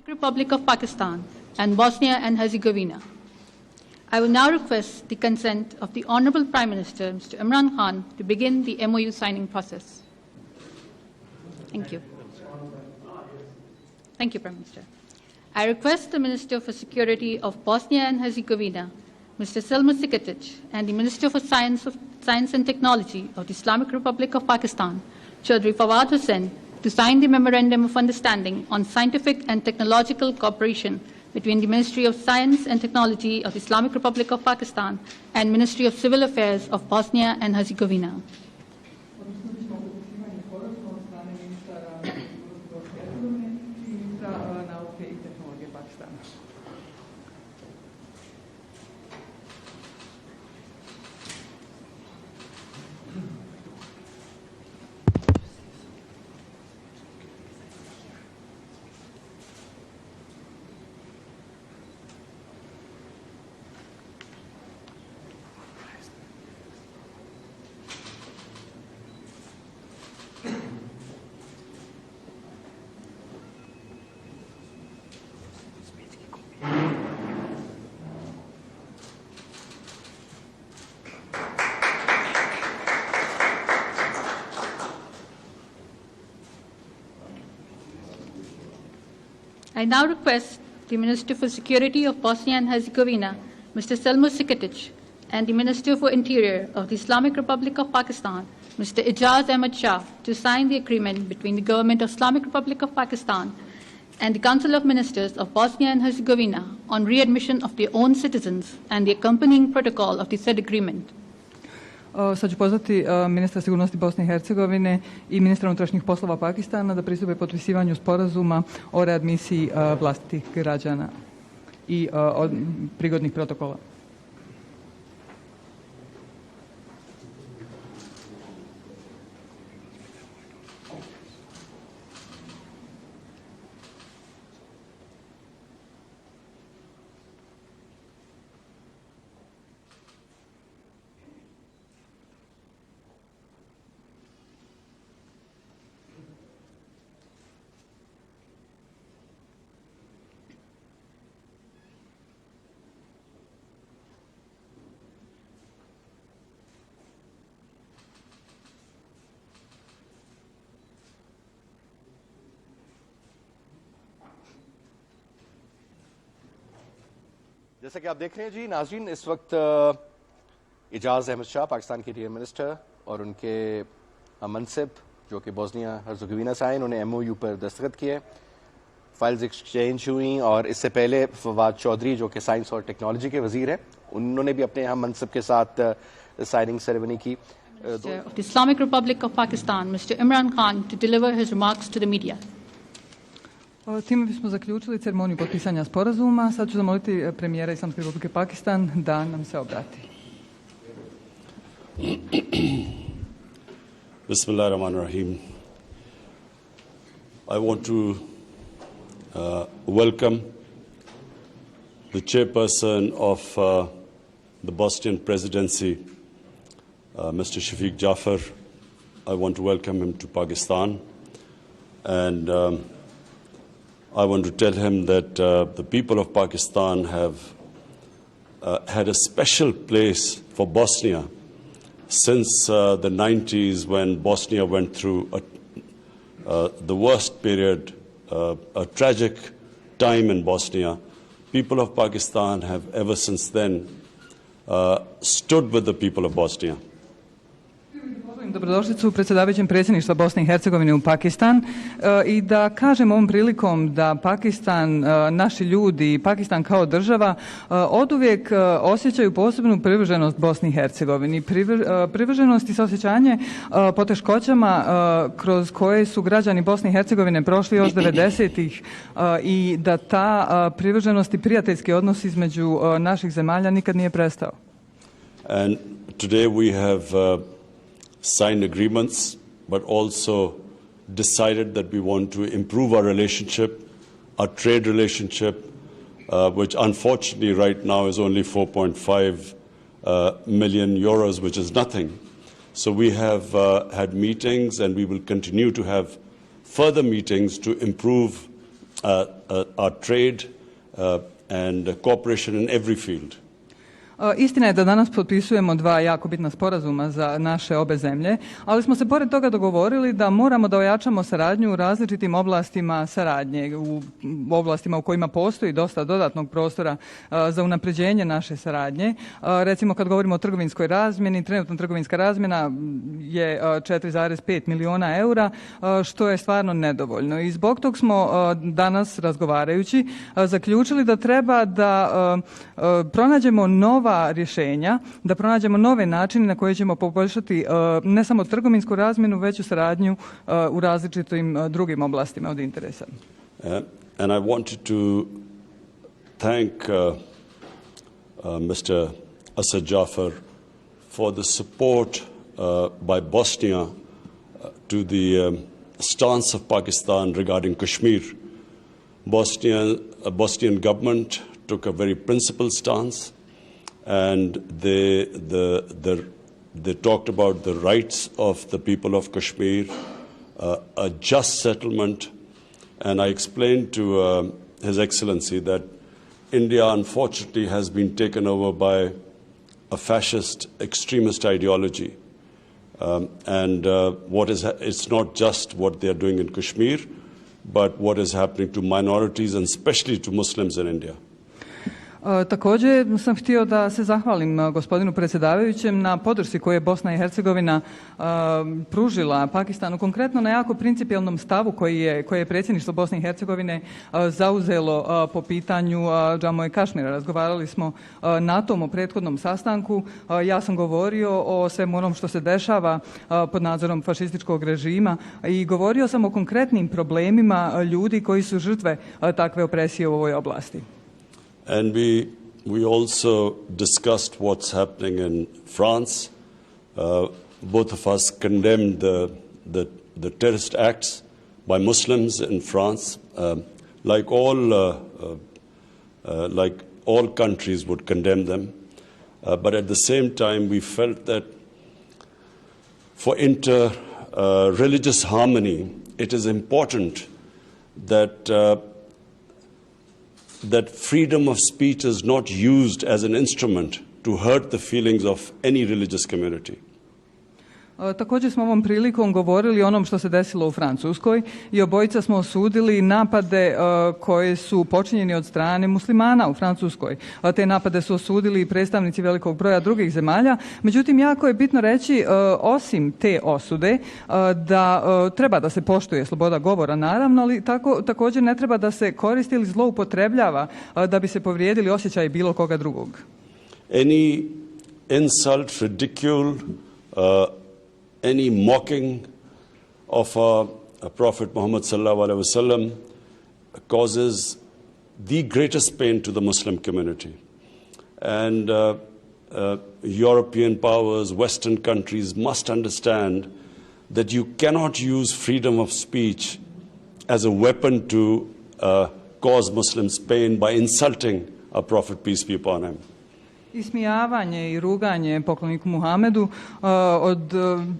Islamic Republic of Pakistan and Bosnia and Herzegovina. I will now request the consent of the Honourable Prime Minister, Mr. Imran Khan, to begin the MOU signing process. Thank you. Thank you, Prime Minister. I request the Minister for Security of Bosnia and Herzegovina, Mr. Selma Siketic, and the Minister for Science and Technology of the Islamic Republic of Pakistan, Chaudhry Fawad Hussain, to sign the Memorandum of Understanding on Scientific and Technological Cooperation between the Ministry of Science and Technology of the Islamic Republic of Pakistan and Ministry of Civil Affairs of Bosnia and Herzegovina. I now request the Minister for Security of Bosnia and Herzegovina, Mr. Selma Siketic, and the Minister for Interior of the Islamic Republic of Pakistan, Mr. Ijaz Ahmad Shah, to sign the agreement between the Government of Islamic Republic of Pakistan and the Council of Ministers of Bosnia and Herzegovina on readmission of their own citizens and the accompanying protocol of the said agreement. Sad ću pozvati ministra sigurnosti Bosne i Hercegovine i ministra unutrašnjih poslova Pakistana da pristupe potpisivanju sporazuma o readmisiji vlastitih građana i prigodnih protokola. जैसा कि आप देख रहे हैं जी नाज़रीन, इस वक्त इजाज़ अहमद शाह पाकिस्तान के इंटीरियर मिनिस्टर और उनके मनसिब जो कि बोस्निया हर्ज़ेगोविना से आए, उन्होंने MOU पर दस्तखत किए, फाइल्स एक्सचेंज हुई। और इससे पहले फवाद चौधरी जो कि साइंस और टेक्नोलॉजी के वजीर हैं, उन्होंने भी अपने यहाँ मनसिब के साथ साइनिंग सेरेमनी की। Of the Islamic Republic of Pakistan, Mr. Imran Khan, to deliver his remarks to the media. Time bismo zaključili ceremoniju potpisanja sporazuma. Sad ću zamoliti premijera Islamske Republike Pakistan da nam se obrati. Bismillahirrahmanirrahim. I want to welcome the chairperson of the Bosnian presidency, Mr. Shafiq Jafar. I want to welcome him to Pakistan, and I want to tell him that the people of Pakistan have had a special place for Bosnia since the 90s, when Bosnia went through the worst period, a tragic time in Bosnia. People of Pakistan have ever since then stood with the people of Bosnia. Dobrodošlicu predsjedavajućem predsjedništva Bosne i Hercegovine u Pakistan i da kažem ovom prilikom da Pakistan, naši ljudi i Pakistan kao država oduvijek osjećaju posebnu privrženost Bosni i Hercegovini. Privrženost i saosjećanje poteškoćama kroz koje su građani Bosne i Hercegovine prošli još 90-ih i da ta privrženost i prijateljski odnos između naših zemalja nikad nije prestao. And today we have signed agreements, but also decided that we want to improve our relationship, our trade relationship, which unfortunately right now is only 4.5 million euros, which is nothing. So we have had meetings, and we will continue to have further meetings to improve our trade and cooperation in every field. Istina je da danas potpisujemo dva jako bitna sporazuma za naše obe zemlje, ali smo se pored toga dogovorili da moramo da ojačamo saradnju u različitim oblastima saradnje, u oblastima u kojima postoji dosta dodatnog prostora za unapređenje naše saradnje. Recimo kad govorimo o trgovinskoj razmjeni, trenutno trgovinska razmjena je 4,5 milijuna eura, što je stvarno nedovoljno. I zbog tog smo danas razgovarajući zaključili da treba da pronađemo nova rješenja, da pronađemo nove načine na koje ćemo poboljšati ne samo trgovinsku razmjenu, već i saradnju u različitim drugim oblastima od interesa. And I wanted to thank Mr. Asad Jafar for the support by Bosnia to the stance of Pakistan regarding Kashmir. Bosnian government took a very principled stance, and they talked about the rights of the people of Kashmir, a just settlement, and I explained to His Excellency that India unfortunately has been taken over by a fascist extremist ideology, it's not just what they are doing in Kashmir, but what is happening to minorities and especially to Muslims in India. Također sam htio da se zahvalim gospodinu predsjedavajućem na podršci koju je Bosna i Hercegovina pružila Pakistanu, konkretno na jako principijelnom stavu koji je predsjedništvo Bosne i Hercegovine zauzelo po pitanju Džamo i Kašmira. Razgovarali smo na tom u prethodnom sastanku. Ja sam govorio o svemu onom što se dešava pod nadzorom fašističkog režima i govorio sam o konkretnim problemima ljudi koji su žrtve takve opresije u ovoj oblasti. And we also discussed what's happening in France. Both of us condemned the terrorist acts by Muslims in France, like all countries would condemn them. But at the same time, we felt that for inter-religious harmony, it is important that freedom of speech is not used as an instrument to hurt the feelings of any religious community. Također smo ovom prilikom govorili o onom što se desilo u Francuskoj i obojica smo osudili napade koje su počinjeni od strane muslimana u Francuskoj. Te napade su osudili i predstavnici velikog broja drugih zemalja. Međutim, jako je bitno reći, osim te osude, da treba da se poštuje sloboda govora, naravno, ali također ne treba da se koristi ili zloupotrebljava da bi se povrijedili osjećaji bilo koga drugog. Any insult, ridicule, any mocking of Prophet Muhammad sallallahu alaihi wasallam causes the greatest pain to the Muslim community. And European powers, Western countries must understand that you cannot use freedom of speech as a weapon to cause Muslims pain by insulting a Prophet, peace be upon him. Ismijavanje i ruganje pokloniku Muhamedu od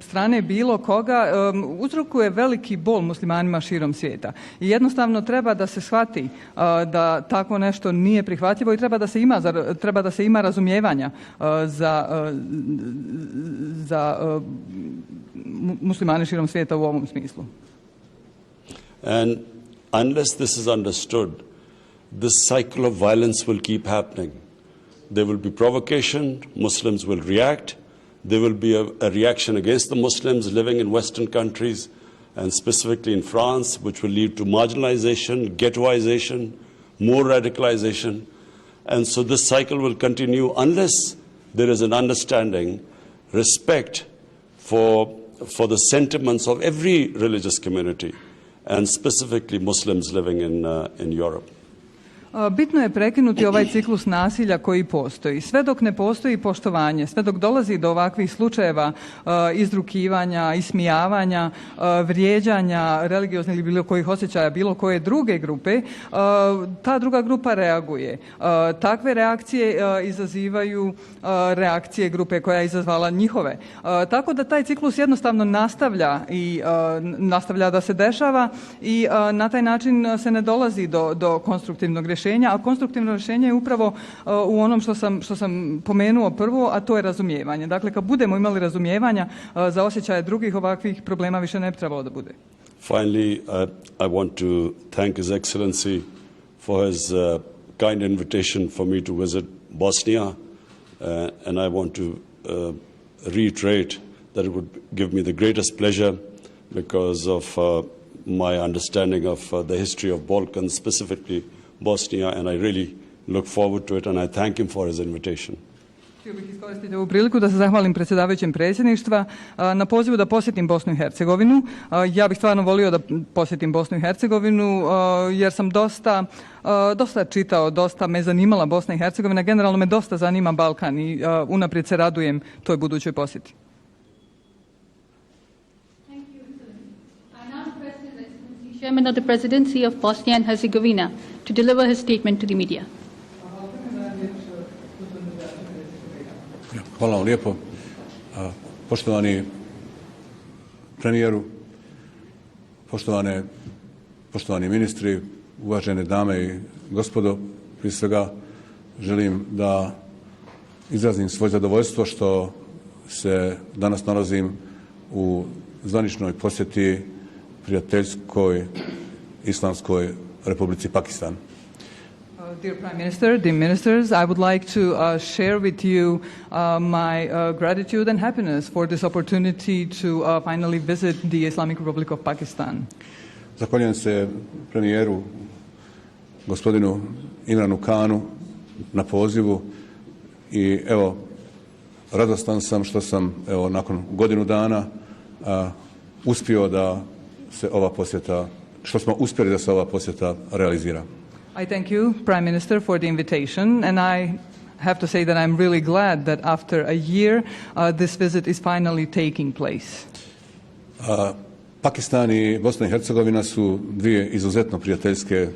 strane bilo koga uzrokuje veliki bol muslimanima širom svijeta. I jednostavno treba da se shvati da tako nešto nije prihvatljivo i treba da se ima razumijevanja za muslimane širom svijeta u ovom smislu. And unless this is understood, this cycle of violence will keep happening. There will be provocation, Muslims will react, there will be a reaction against the Muslims living in Western countries, and specifically in France, which will lead to marginalization, ghettoization, more radicalization. And so this cycle will continue unless there is an understanding, respect for the sentiments of every religious community, and specifically Muslims living in Europe. Bitno je prekinuti ovaj ciklus nasilja koji postoji. Sve dok ne postoji poštovanje, sve dok dolazi do ovakvih slučajeva izrukivanja, ismijavanja, vrijeđanja religioznih ili bilo kojih osjećaja bilo koje druge grupe, ta druga grupa reaguje. Takve reakcije izazivaju reakcije grupe koja je izazvala njihove. Tako da taj ciklus jednostavno nastavlja da se dešava i na taj način se ne dolazi do konstruktivnog rješenja, a konstruktivno rješenje je upravo u onom što sam pomenuo prvo, a to je razumijevanje. Dakle, kad budemo imali razumijevanja za osjećaje drugih, ovakvih problema više ne bi trebalo da bude. Finally, I want to thank His Excellency for his kind invitation for me to visit Bosnia, and I want to reiterate that it would give me the greatest pleasure because of my understanding of the history of Balkans, specifically Bosnia, and I really look forward to it, and I thank him for his invitation. Htio bih iskoristiti ovu priliku da se zahvalim predsjedavajućem predsjedništva na pozivu da posjetim Bosnu i Hercegovinu. Ja bih stvarno volio da posjetim Bosnu i Hercegovinu jer sam dosta čitao, dosta me zanimala Bosna i Hercegovina. Generalno me dosta zanima Balkan i unaprijed se radujem toj budućoj posjeti. Chairman of the Presidency of Bosnia and Herzegovina to deliver his statement to the media. Hvala vam lijepo. Poštovani premijeru, poštovani ministri, uvažene dame i gospodo, prije svega želim da izrazim svoje zadovoljstvo što se danas nalazim u zvaničnoj posjeti prijateljskoj Islamskoj Republici Pakistan. Dear Prime Minister, dear ministers, I would like to share with you my gratitude and happiness for this opportunity to finally visit the Islamic Republic of Pakistan. Zahvaljujem se premijeru gospodinu Imranu Khanu na pozivu i evo radostan sam što sam nakon godinu dana uspio da se ova posjeta, što smo uspjeli da se ova posjeta realizira. I thank you, Prime Minister, for the invitation, and I have to say that I'm really glad that after a year this visit is finally taking place. Pakistan i Bosna i Hercegovina su dvije izuzetno prijateljske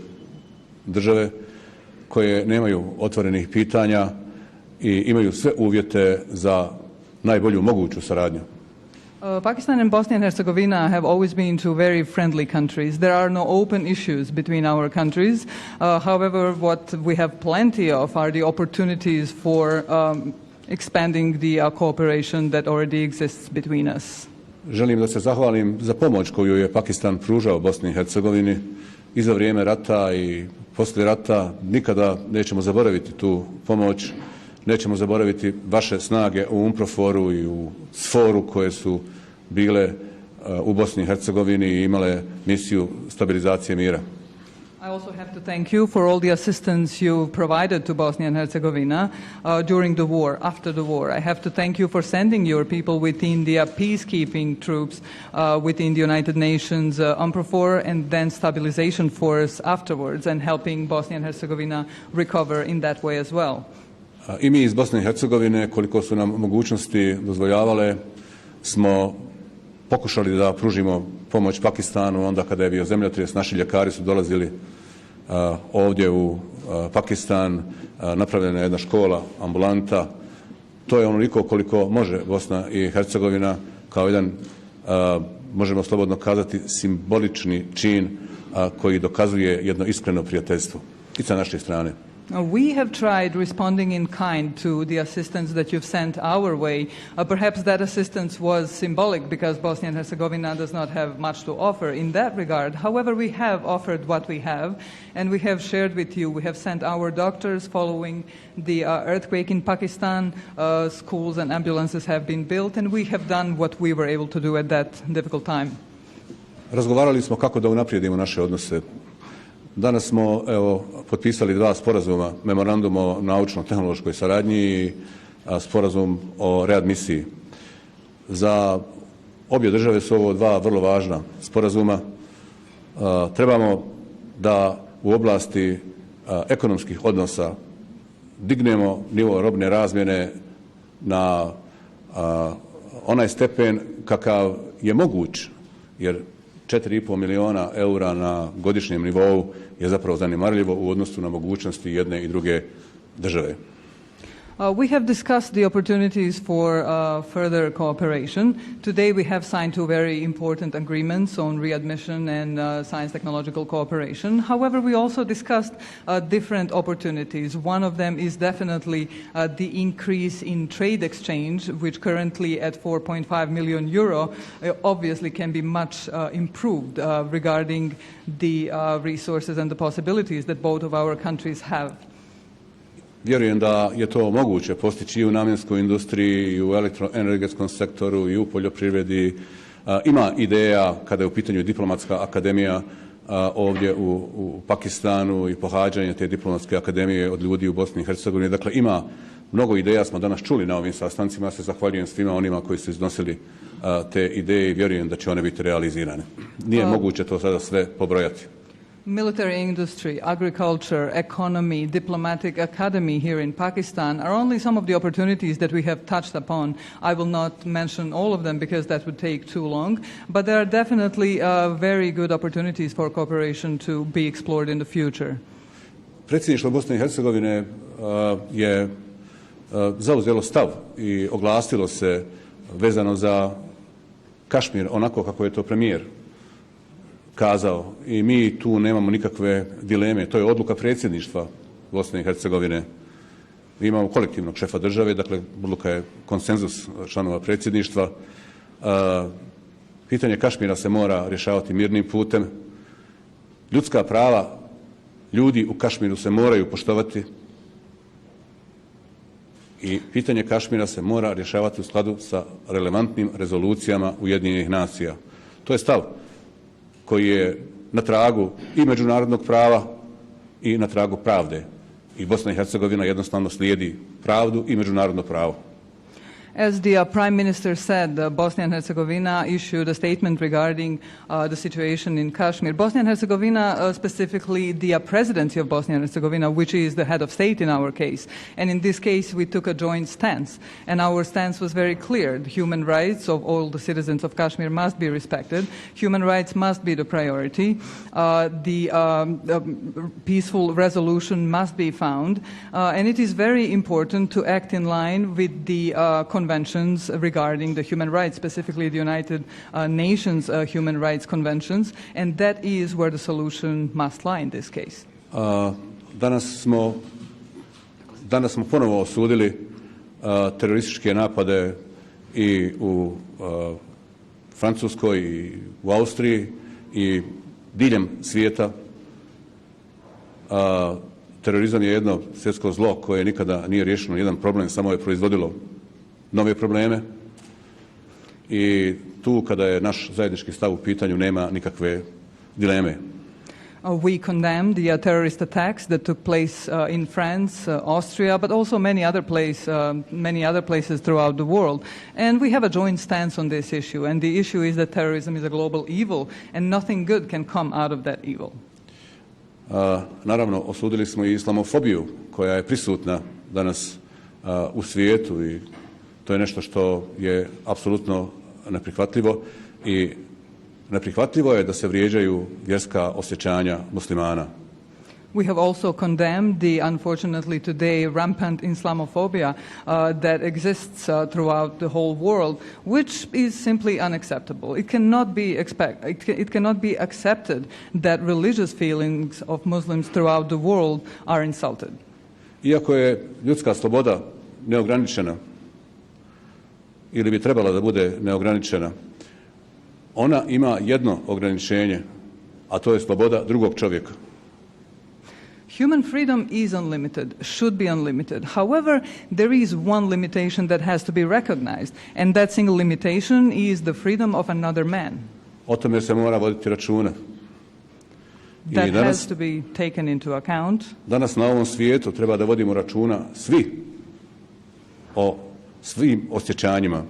države koje nemaju otvorenih pitanja i imaju sve uvjete za najbolju moguću saradnju. Pakistan and Bosnia and Herzegovina have always been two very friendly countries. There are no open issues between our countries. However, what we have plenty of are the opportunities for expanding the cooperation that already exists between us. Želim da se zahvalim za pomoć koju je Pakistan pružao Bosni i Hercegovini i za vrijeme rata i poslije rata. Nikada nećemo zaboraviti tu pomoć. Nećemo zaboraviti vaše snage u UNPROFOR-u i u SFOR-u koje su bile u Bosni i Hercegovini i imale misiju stabilizacije mira. I also have to thank you for all the assistance you provided to Bosnia and Herzegovina during the war, after the war. I have to thank you for sending your people within the peacekeeping troops within the United Nations, UNPROFOR, and then stabilization force afterwards, and helping Bosnia and Herzegovina recover in that way as well. I mi iz Bosne i Hercegovine, koliko su nam mogućnosti dozvoljavale, smo pokušali da pružimo pomoć Pakistanu onda kada je bio zemljotres. Naši ljekari su dolazili ovdje u Pakistan, napravljena je jedna škola, ambulanta. To je onoliko koliko može Bosna i Hercegovina kao jedan, možemo slobodno kazati, simbolični čin koji dokazuje jedno iskreno prijateljstvo i sa naše strane. We have tried responding in kind to the assistance that you've sent our way. Perhaps that assistance was symbolic because Bosnia and Herzegovina does not have much to offer in that regard. However, we have offered what we have, and we have shared with you. We have sent our doctors following the earthquake in Pakistan. Schools and ambulances have been built, and we have done what we were able to do at that difficult time. Razgovarali smo kako da unaprijedimo naše odnose. Danas smo potpisali 2 sporazuma, memorandum o naučno-tehnološkoj saradnji i sporazum o readmisiji. Za obje države su ovo 2 vrlo važna sporazuma. Trebamo da u oblasti ekonomskih odnosa dignemo nivo robne razmjene na onaj stepen kakav je moguć, jer 4,5 milijuna eura na godišnjem nivou je zapravo zanemarljivo u odnosu na mogućnosti jedne i druge države. We have discussed the opportunities for further cooperation. Today we have signed two very important agreements on readmission and science technological cooperation. However, we also discussed different opportunities. One of them is definitely the increase in trade exchange, which currently at 4.5 million euro obviously can be much improved regarding the resources and the possibilities that both of our countries have. Vjerujem da je to moguće postići i u namjenskoj industriji, i u elektroenergetskom sektoru, i u poljoprivredi. Ima ideja kada je u pitanju diplomatska akademija ovdje u Pakistanu i pohađanje te diplomatske akademije od ljudi u Bosni i Hercegovini. Dakle, ima mnogo ideja, smo danas čuli na ovim sastancima. Ja se zahvaljujem svima onima koji su iznosili te ideje i vjerujem da će one biti realizirane. Nije moguće to sada sve pobrojati. Military industry, agriculture, economy, diplomatic academy here in Pakistan are only some of the opportunities that we have touched upon. I will not mention all of them because that would take too long, but there are definitely very good opportunities for cooperation to be explored in the future. Predsjedništvo Bosne i Hercegovine je zauzelo stav i oglasilo se vezano za Kašmir onako kako je to premijer kazao, i mi tu nemamo nikakve dileme. To je odluka predsjedništva Bosne i Hercegovine. Mi imamo kolektivnog šefa države, dakle odluka je konsenzus članova predsjedništva. Pitanje Kašmira se mora rješavati mirnim putem. Ljudska prava ljudi u Kašmiru se moraju poštovati i pitanje Kašmira se mora rješavati u skladu sa relevantnim rezolucijama Ujedinjenih nacija. To je stav koji je na tragu i međunarodnog prava i na tragu pravde. I Bosna i Hercegovina jednostavno slijedi pravdu i međunarodno pravo. As the Prime Minister said, Bosnia and Herzegovina issued a statement regarding the situation in Kashmir. Bosnia and Herzegovina, specifically the presidency of Bosnia and Herzegovina, which is the head of state in our case. And in this case, we took a joint stance. And our stance was very clear. The human rights of all the citizens of Kashmir must be respected. Human rights must be the priority. The peaceful resolution must be found. And it is very important to act in line with the conventions regarding the human rights, specifically the United Nations human rights conventions, and that is where the solution must lie in this case. Danas smo ponovo osudili terorističke napade i u Francuskoj i u Austriji i diljem svijeta. Terorizam je jedno svjetsko zlo koje nikada nije riješeno jedan problem, samo je proizvodilo nove probleme i tu kada je naš zajednički stav u pitanju nema nikakve dileme. We condemn the terrorist attacks that took place in France, Austria, but also many other places throughout the world. And we have a joint stance on this issue. And the issue is that terrorism is a global evil and nothing good can come out of that evil. Naravno, osudili smo i islamofobiju koja je prisutna danas u svijetu i to je nešto što je apsolutno neprihvatljivo i neprihvatljivo je da se vrijeđaju vjerska osjećanja muslimana. We have also condemned the, unfortunately today, rampant Islamophobia that exists throughout the whole world, which is simply unacceptable. It cannot be accepted that religious feelings of Muslims throughout the world are insulted. Iako je ljudska sloboda neograničena, ili bi trebala da bude neograničena, ona ima jedno ograničenje, a to je sloboda drugog čovjeka. Human freedom is unlimited, should be unlimited. However, there is one limitation that has to be recognized, and that single limitation is the freedom of another man. O tome se mora voditi računa. That has to be taken into account. Danas na ovom svijetu treba da vodimo računa svi o svim osjećanjima.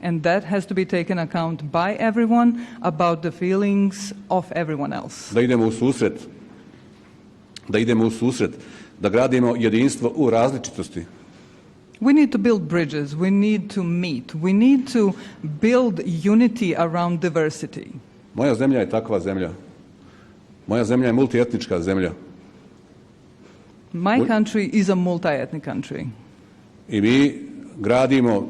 And that has to be taken account by everyone about the feelings of everyone else. Da idemo u susret da idemo u susret, da gradimo jedinstvo u različitosti. We need to build bridges, we need to meet, we need to build unity around diversity. Moja zemlja je takva zemlja. Moja zemlja je multietnička zemlja. My country is a multi-ethnic country. I mi gradimo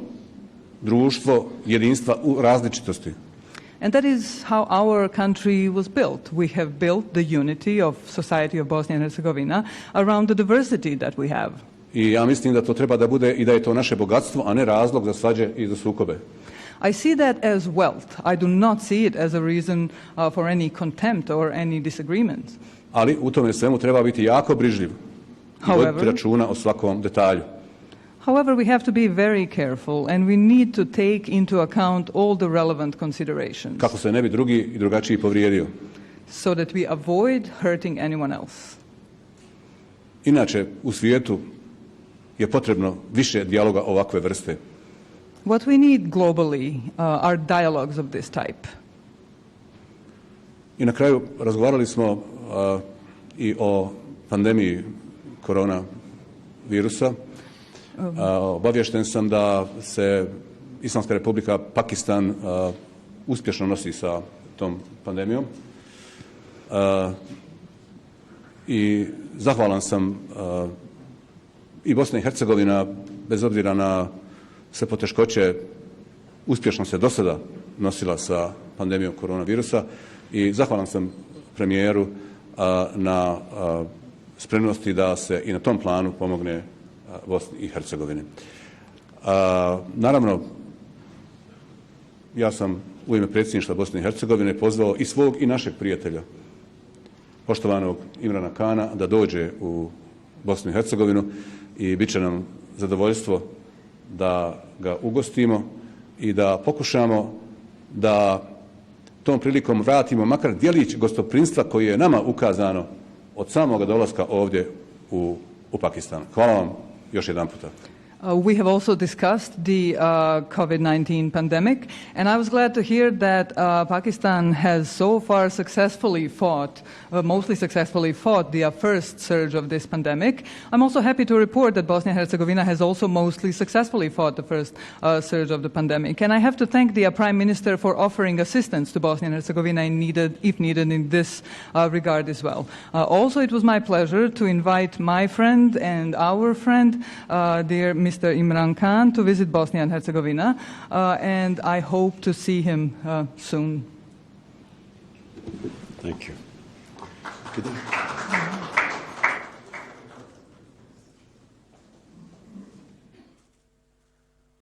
društvo jedinstva u različitosti. And that is how our country was built. We have built the unity of society of Bosnia and Herzegovina around the diversity that we have. I ja mislim da to treba da bude i da je to naše bogatstvo, a ne razlog za svađe i za sukobe. I see that as wealth. I do not see it as a reason for any contempt or any disagreements. Ali u tome svemu treba biti jako brižljiv i voditi računa o svakom detalju. However, we have to be very careful and we need to take into account all the relevant considerations Kako se ne bi drugi i drugačiji povrijedio. so that we avoid hurting anyone else. Inače, u svijetu je potrebno više dijaloga ovakve vrste. What we need globally are dialogues of this type. I na kraju razgovarali smo i o pandemiji korona virusa. Obaviješten sam da se Islamska Republika Pakistan uspješno nosi sa tom pandemijom. I zahvalan sam i Bosna i Hercegovina, bez obzira na sve poteškoće, uspješno se do sada nosila sa pandemijom koronavirusa i zahvalan sam premijeru na spremnosti da se i na tom planu pomogne Bosni i Hercegovini. Naravno, ja sam u ime predsjedništva Bosne i Hercegovine pozvao i svog i našeg prijatelja, poštovanog Imrana Kana, da dođe u Bosnu i Hercegovinu i bit će nam zadovoljstvo da ga ugostimo i da pokušamo da tom prilikom vratimo makar djelić gostoprimstva koji je nama ukazano od samoga dolaska ovdje u Pakistan. Hvala vam još jedan puta. We have also discussed the COVID-19 pandemic, and I was glad to hear that Pakistan has so far successfully fought, mostly successfully fought the first surge of this pandemic. I'm also happy to report that Bosnia and Herzegovina has also mostly successfully fought the first surge of the pandemic. And I have to thank the Prime Minister for offering assistance to Bosnia and Herzegovina if needed in this regard as well. Also, it was my pleasure to invite my friend and our friend, dear Mr. Imran Khan, to visit Bosnia and Herzegovina, and I hope to see him soon. Thank you.